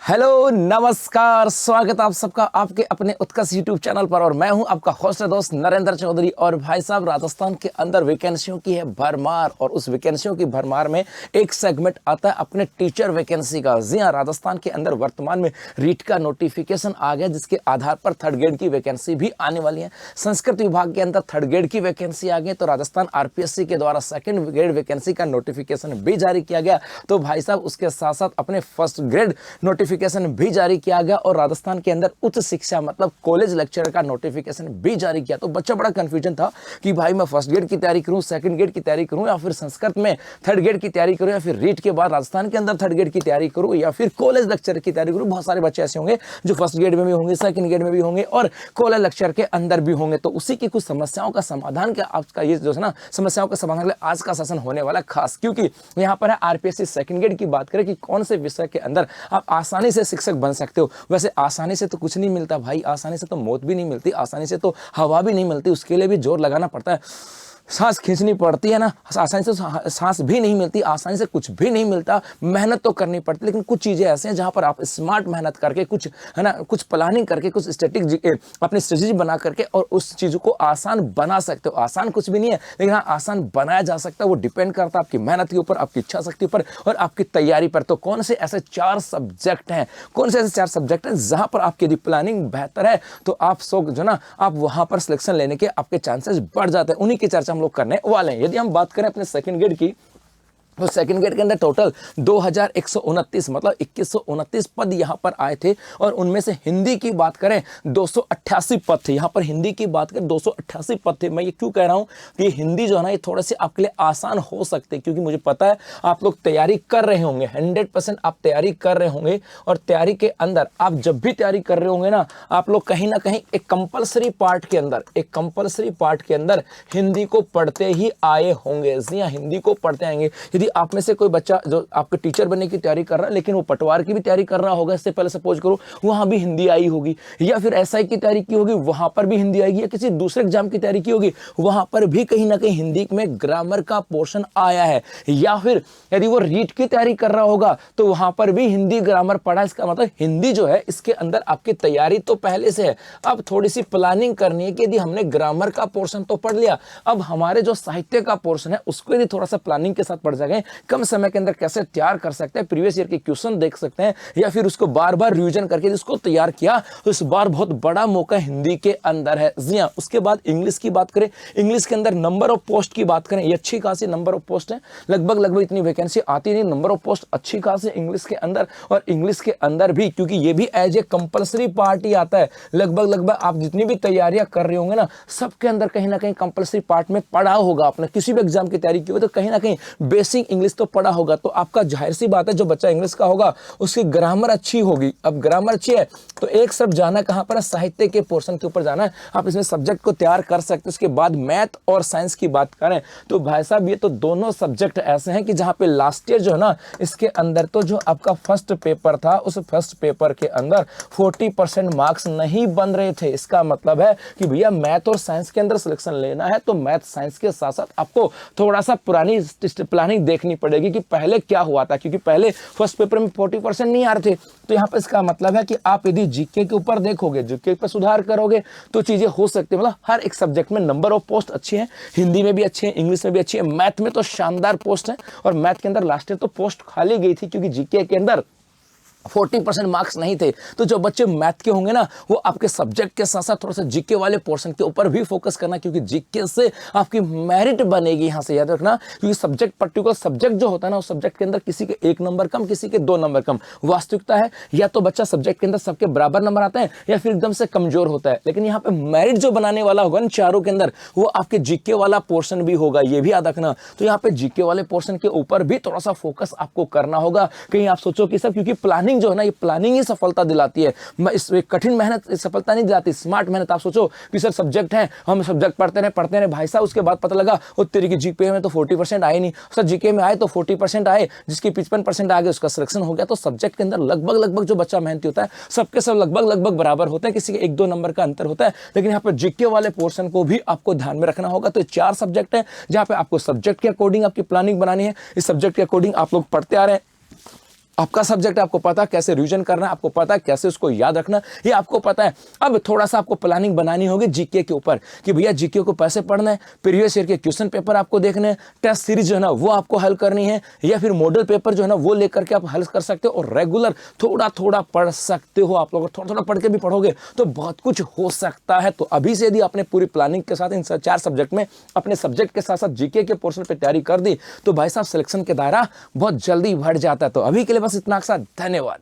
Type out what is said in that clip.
Hello नमस्कार, स्वागत आप सबका आपके अपने उत्कर्ष यूट्यूब चैनल पर। और मैं हूं आपका होस्ट दोस्त नरेंद्र चौधरी। और भाई साहब, राजस्थान के अंदर वैकेंसियों की है भरमार, और उस वैकेंसियों की भरमार में एक सेगमेंट आता है अपने टीचर वैकेंसी का। जी हाँ, राजस्थान के अंदर वर्तमान में रीट का नोटिफिकेशन आ गया, जिसके आधार पर थर्ड ग्रेड की वैकेंसी भी आने वाली है। संस्कृत विभाग के अंदर थर्ड ग्रेड की वैकेंसी आ गई, तो राजस्थान आरपीएससी के द्वारा सेकंड ग्रेड वैकेंसी का नोटिफिकेशन भी जारी किया गया। तो भाई साहब, उसके साथ साथ अपने फर्स्ट ग्रेड नोटिफिकेशन भी जारी किया गया, और राजस्थान के अंदर उच्च शिक्षा मतलब कॉलेज लेक्चरर का नोटिफिकेशन भी जारी किया। तो बच्चा बड़ा कंफ्यूजन था कि भाई मैं फर्स्ट ग्रेड की तैयारी करूं, सेकंड ग्रेड की तैयारी करूं, या फिर संस्कृत में थर्ड ग्रेड की तैयारी करूं, या फिर रीट के बाद राजस्थान के अंदर थर्ड ग्रेड की तैयारी करूं, या फिर कॉलेज लेक्चरर की तैयारी करूं। बहुत सारे बच्चे ऐसे होंगे जो फर्स्ट ग्रेड में भी होंगे, सेकंड ग्रेड में भी होंगे, और कॉलेज लेक्चर के अंदर भी होंगे। तो उसी की कुछ समस्याओं का समाधान क्या आपका ये जो है ना, समस्याओं का समाधान के लिए आज का सेशन होने वाला खास, क्योंकि यहाँ पर है आरपीएससी सेकंड ग्रेड की बात करें कि कौन से विषय के अंदर आप आसानी से शिक्षक बन सकते हो। वैसे आसानी से तो कुछ नहीं मिलता भाई, आसानी से तो मौत भी नहीं मिलती, आसानी से तो हवा भी नहीं मिलती, उसके लिए भी जोर लगाना पड़ता है, सांस खींचनी पड़ती है ना, आसानी से सांस भी नहीं मिलती, आसानी से कुछ भी नहीं मिलता, मेहनत तो करनी पड़ती। लेकिन कुछ चीज़ें ऐसे हैं जहाँ पर आप स्मार्ट मेहनत करके, कुछ है ना, कुछ प्लानिंग करके, कुछ अपनी स्ट्रेटेजी बना करके और उस चीज़ को आसान बना सकते हो। आसान कुछ भी नहीं है, लेकिन हाँ, आसान बनाया जा सकता है। वो डिपेंड करता है आपकी मेहनत के ऊपर, आपकी इच्छा शक्ति पर और आपकी तैयारी पर। तो कौन से ऐसे चार सब्जेक्ट हैं, कौन से ऐसे चार सब्जेक्ट हैं जहाँ पर आपकी यदि प्लानिंग बेहतर है तो आप जो ना, आप वहाँ पर सिलेक्शन लेने के आपके चांसेस बढ़ जाते हैं। उन्हीं की चर्चा हम लोग करने वाले हैं। यदि हम बात करें अपने सेकंड ग्रेड की, तो सेकंड ग्रेड के अंदर टोटल 2129 मतलब 2129 पद यहाँ पर आए थे, और उनमें से हिंदी की बात करें 288 पद थे। यहाँ पर हिंदी की बात करें 288 पद थे। मैं ये क्यों कह रहा हूँ कि हिंदी जो है ना, ये थोड़े से आपके लिए आसान हो सकते हैं, क्योंकि मुझे पता है आप लोग तैयारी कर रहे होंगे, 100% आप तैयारी कर रहे होंगे। और तैयारी के अंदर आप जब भी तैयारी कर रहे होंगे ना, आप लोग कहीं ना कहीं एक कंपलसरी पार्ट के अंदर हिंदी को पढ़ते ही आए होंगे। जी हाँ, हिंदी को पढ़ते आएंगे। यदि आप में से कोई बच्चा जो आपके टीचर बनने की तैयारी कर रहा है, लेकिन वो पटवार की भी तैयारी कर रहा होगा, इससे पहले सपोज करो वहां भी हिंदी आई होगी, या फिर एसआई की तैयारी की होगी, वहां पर भी हिंदी आएगी, या किसी दूसरे एग्जाम की तैयारी की होगी, वहां पर भी कहीं ना कहीं हिंदी में ग्रामर का पोर्शन आया है। या फिर यदि वो रीट की तैयारी कर रहा होगा तो वहां पर भी हिंदी ग्रामर पढ़ा। इसका मतलब हिंदी जो है, इसके अंदर आपकी तैयारी तो पहले से है। अब थोड़ी सी प्लानिंग करनी है कि यदि हमने ग्रामर का पोर्शन तो पढ़ लिया, अब हमारे जो साहित्य का पोर्शन है उसको यदि थोड़ा सा प्लानिंग के साथ पढ़ जाएंगे, कम समय के अंदर कैसे तैयार कर सकते हैं, प्रीवियस ईयर के क्वेश्चन देख सकते हैं, या फिर उसको बार बार रिवीजन करके जिसको तैयार किया, तो इस बार बहुत बड़ा मौका हिंदी के अंदर है। जी हाँ, उसके बाद इंग्लिश की बात करें, इंग्लिश के अंदर नंबर ऑफ पोस्ट की बात करें, ये अच्छी खासी नंबर ऑफ पोस्ट है, लगभग इतनी वैकेंसी आती नहीं, नंबर ऑफ पोस्ट अच्छी खासी इंग्लिश के अंदर। और इंग्लिश के अंदर भी, क्योंकि ये भी एज ए कंपलसरी पार्ट ही आता है, लगभग आप जितनी भी तैयारियां कर रहे होंगे ना, सबके अंदर कहीं ना कहीं कंपलसरी पार्ट में पढ़ा होगा। आपने किसी भी एग्जाम की तैयारी की हो तो कहीं ना कहीं बेसिक इंग्लिश तो पढ़ा होगा। तो आपका जाहिर सी बात है, जो बच्चा इंग्लिश का होगा उसकी ग्रामर अच्छी होगी। अब ग्रामर अच्छी है तो एक सब जाना कहां पर है, साहित्य के पोर्शन के ऊपर जाना है। आप इसमें सब्जेक्ट को तैयार कर सकते हैं। उसके बाद मैथ और साइंस की बात करें तो भाई साहब, ये तो दोनों सब्जेक्ट ऐसे हैं कि जहां पे लास्ट ईयर जो है ना, इसके अंदर तो जो आपका फर्स्ट पेपर था, उस फर्स्ट पेपर के अंदर 40% मार्क्स नहीं बन रहे थे। इसका मतलब है कि भैया मैथ और साइंस के अंदर सिलेक्शन लेना है तो मैथ साइंस के साथ साथ आपको थोड़ा सा पुरानी प्लानिंग देखनी पड़ेगी कि पहले क्या हुआ था, क्योंकि पहले फर्स्ट पेपर में 40% नहीं आ रहे थे। तो यहाँ पर इसका मतलब है कि आप यदि जीके के ऊपर देखोगे, जीके पर सुधार करोगे तो चीजें हो सकती है। मतलब हर एक सब्जेक्ट में नंबर ऑफ पोस्ट अच्छी है, हिंदी में भी अच्छी है, इंग्लिश में भी अच्छी है, मैथ में तो शानदार पोस्ट है। और मैथ के अंदर लास्ट ईयर तो पोस्ट खाली गई थी, क्योंकि जीके के अंदर 40% मार्क्स नहीं थे। तो जो बच्चे मैथ के होंगे ना, वो आपके सब्जेक्ट के साथ साथ थोड़ा सा जीके वाले पोर्शन के ऊपर भी फोकस करना, क्योंकि जीके से आपकी मेरिट बनेगी। यहां से याद रखना, क्योंकि सब्जेक्ट, पर्टिकुलर सब्जेक्ट जो होता है ना, उस सब्जेक्ट के अंदर किसी के 1 नंबर कम, किसी के 2 नंबर कम। वास्तविकता है या तो बच्चा सब्जेक्ट के अंदर सबके बराबर नंबर आते हैं, या फिर एकदम से कमजोर होता है। लेकिन यहाँ पे मेरिट जो बनाने वाला होगा ना चारों के अंदर, वो आपके जीके वाला पोर्शन भी होगा, ये भी याद रखना। तो यहाँ पे जीके वाले पोर्शन के ऊपर भी थोड़ा सा फोकस आपको करना होगा। कहीं आप सोचो कि सब, क्योंकि प्लानिंग जो है ना, ये प्लानिंग ही सफलता दिलाती है। इस कठिन मेहनत सफलता नहीं दिलाती, स्मार्ट मेहनत। आप सोचो कि सर सब्जेक्ट है, हम सब्जेक्ट पढ़ते रहे भाई साहब, उसके बाद पता लगा वो तेरी की जीके में तो 40% आए नहीं, सर जीके में आए तो 40% आए, जिसकी 55% आ गए उसका सिलेक्शन हो गया। तो सब्जेक्ट के अंदर लगभग जो बच्चा मेहनती होता है, सबके सब लगभग बराबर होता है, किसी के 1-2 नंबर का अंतर होता है। लेकिन यहाँ पर जीके वाले पोर्शन को भी आपको ध्यान में रखना होगा। तो 4 सब्जेक्ट है जहाँ पे आपको सब्जेक्ट के अकॉर्डिंग आपकी प्लानिंग बनानी है। इस सब्जेक्ट के अकॉर्डिंग आप लोग पढ़ते आ रहे हैं, आपका सब्जेक्ट है, आपको पता है कैसे रिवीजन करना है, आपको पता है कैसे उसको याद रखना, ये आपको पता है। अब थोड़ा सा आपको प्लानिंग बनानी होगी जीके के ऊपर कि भैया जीके को कैसे पढ़ना है, प्रीवियस ईयर के क्वेश्चन पेपर आपको देखने हैं, टेस्ट सीरीज जो है ना वो आपको हल करनी है, या फिर मॉडल पेपर जो है ना वो लेकर के आप हल कर सकते हो, और रेगुलर थोड़ा थोड़ा पढ़ सकते हो। आप लोग थोड़ा थोड़ा पढ़ के भी पढ़ोगे तो बहुत कुछ हो सकता है। तो अभी से यदि आपने पूरी प्लानिंग के साथ इन 4 सब्जेक्ट में अपने सब्जेक्ट के साथ साथ जीके के पोर्शन पे तैयारी कर दी तो भाई साहब सिलेक्शन के दायरा बहुत जल्दी बढ़ जाता है। तो अभी के लिए बस इतना। धन्यवाद।